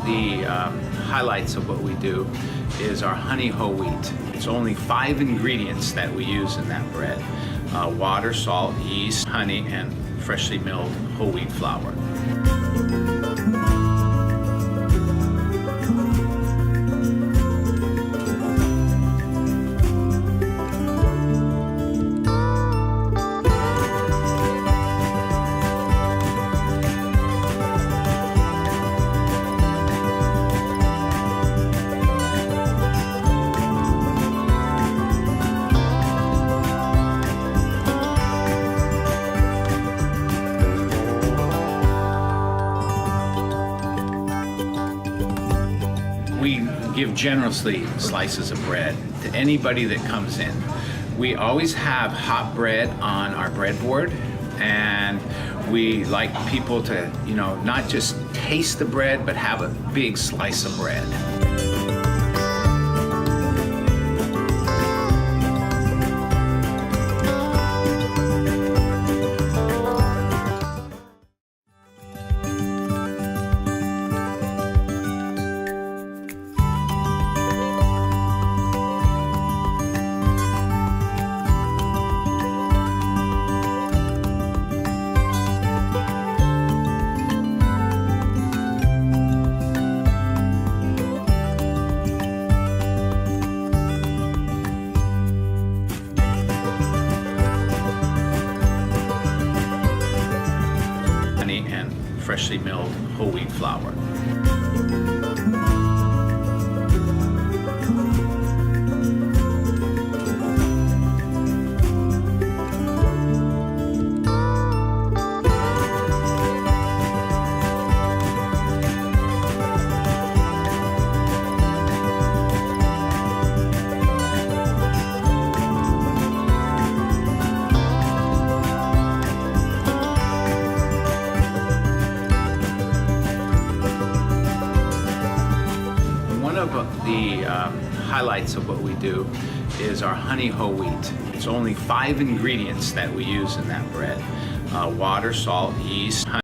the highlights of what we do is our honey whole wheat. It's only 5 ingredients that we use in that bread. Water, salt, yeast, honey, and freshly milled whole wheat flour. We give generously slices of bread to anybody that comes in. We always have hot bread on our breadboard, and we like people to, not just taste the bread, but have a big slice of bread. And freshly milled whole wheat flour. One of the highlights of what we do is our honey whole wheat. It's only 5 ingredients that we use in that bread. Water, salt, yeast, honey.